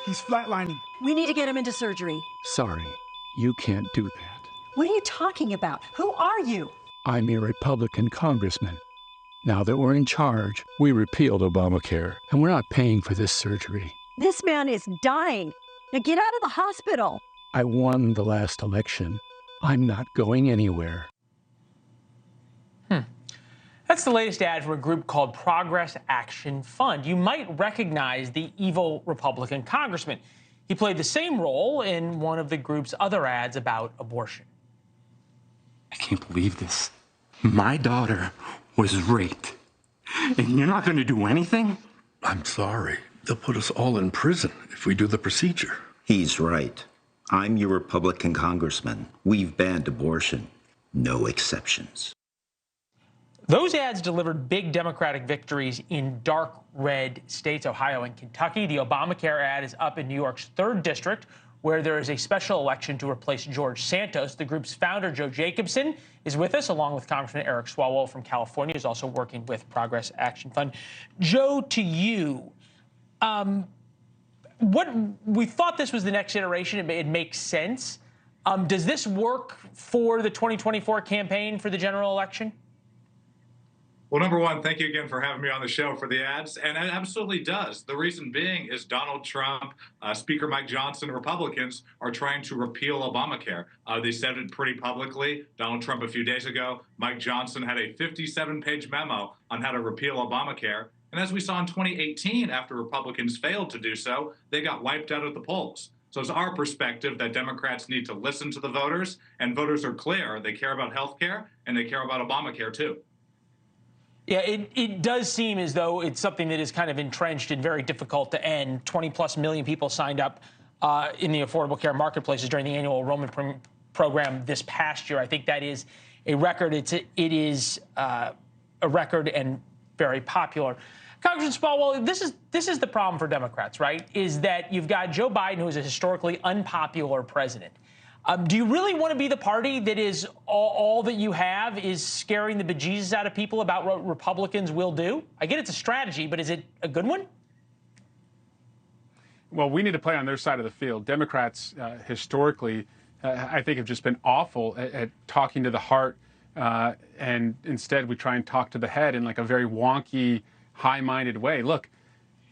He's flatlining. We need to get him into surgery. Sorry, you can't do that. What are you talking about? Who are you? I'm a Republican congressman. Now that we're in charge, we repealed Obamacare, and we're not paying for this surgery. This man is dying. Now get out of the hospital. I won the last election. I'm not going anywhere. That's the latest ad from a group called Progress Action Fund. You might recognize the evil Republican congressman. He played the same role in one of the group's other ads about abortion. I can't believe this. My daughter was raped, and you're not going to do anything? I'm sorry. They'll put us all in prison if we do the procedure. He's right. I'm your Republican congressman. We've banned abortion. No exceptions. Those ads delivered big Democratic victories in dark red states, Ohio and Kentucky. The Obamacare ad is up in New York's 3rd District, where there is a special election to replace George Santos. The group's founder, Joe Jacobson, is with us, along with Congressman Eric Swalwell from California, who's also working with Progress Action Fund. Joe, to you, what we thought this was the next iteration. It makes sense. Does this work for the 2024 campaign for the general election? Well, number one, thank you again for having me on the show for the ads. And it absolutely does. The reason being is Donald Trump, Speaker Mike Johnson, Republicans are trying to repeal Obamacare. They said it pretty publicly. Donald Trump a few days ago, Mike Johnson had a 57-page memo on how to repeal Obamacare. And as we saw in 2018, after Republicans failed to do so, they got wiped out at the polls. So it's our perspective that Democrats need to listen to the voters, and voters are clear. They care about health care, and they care about Obamacare, too. Yeah, it does seem as though it's something that is kind of entrenched and very difficult to end. 20+ million people signed up in the Affordable Care Marketplaces during the annual enrollment program this past year. I think that is a record. It is a record and very popular. Congressman Swalwell, this is the problem for Democrats, right? Is that you've got Joe Biden, who is a historically unpopular president. Do you really want to be the party that is all that you have is scaring the bejesus out of people about what Republicans will do? I get it's a strategy, but is it a good one? Well, we need to play on their side of the field. Democrats historically, I think, have just been awful at talking to the heart, and instead we try and talk to the head in like a very wonky, high-minded way. Look,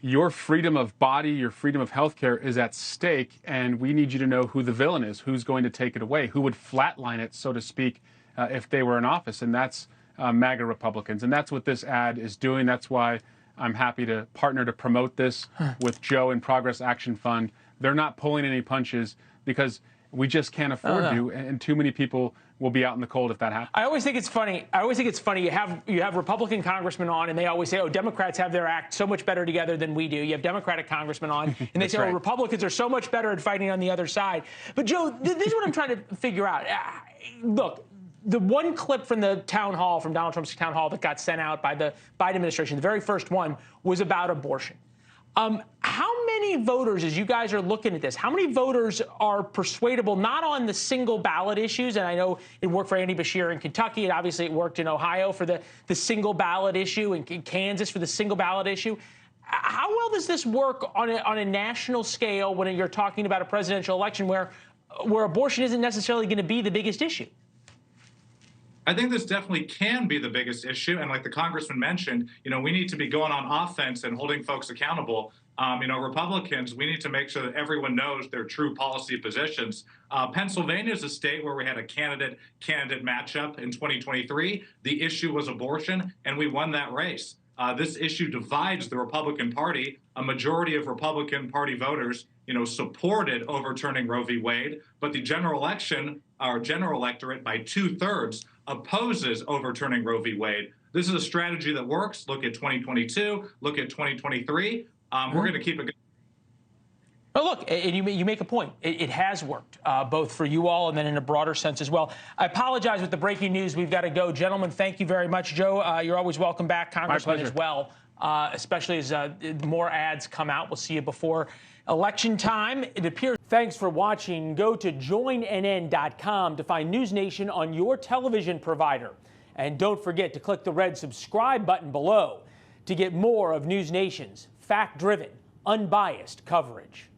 your freedom of body, your freedom of health care is at stake, and we need you to know who the villain is, who's going to take it away, who would flatline it, so to speak, if they were in office, and that's MAGA Republicans. And that's what this ad is doing. That's why I'm happy to partner to promote this with Joe and Progress Action Fund. They're not pulling any punches because we just can't afford to, and too many people will be out in the cold if that happens. I always think it's funny. You have Republican congressmen on, and they always say, "Oh, Democrats have their act so much better together than we do." You have Democratic congressmen on, and they say, "Oh, Republicans are so much better at fighting on the other side." But Joe, this is what I'm trying to figure out. Look, the one clip from the town hall, from Donald Trump's town hall, that got sent out by the Biden administration, the very first one, was about abortion. How many voters, as you guys are looking at this, how many voters are persuadable not on the single ballot issues? And I know it worked for Andy Beshear in Kentucky, and obviously it worked in Ohio for the single ballot issue, and in Kansas for the single ballot issue. How well does this work on a national scale when you're talking about a presidential election where abortion isn't necessarily going to be the biggest issue? I think this definitely can be the biggest issue. And like the congressman mentioned, we need to be going on offense and holding folks accountable. Republicans, we need to make sure that everyone knows their true policy positions. Pennsylvania is a state where we had a candidate matchup in 2023. The issue was abortion, and we won that race. This issue divides the Republican Party. A majority of Republican Party voters, supported overturning Roe v. Wade, but the general election, our general electorate, by 2/3 opposes overturning Roe v. Wade. This is a strategy that works. Look at 2022. Look at 2023. We're going to keep it going. Well, look, and you make a point. It has worked, both for you all and then in a broader sense as well. I apologize with the breaking news. We've got to go. Gentlemen, thank you very much. Joe, you're always welcome back. Congressman as well, especially as more ads come out. We'll see you before election time. It appears. Thanks for watching. Go to joinnn.com to find NewsNation on your television provider. And don't forget to click the red subscribe button below to get more of NewsNation's fact-driven, unbiased coverage.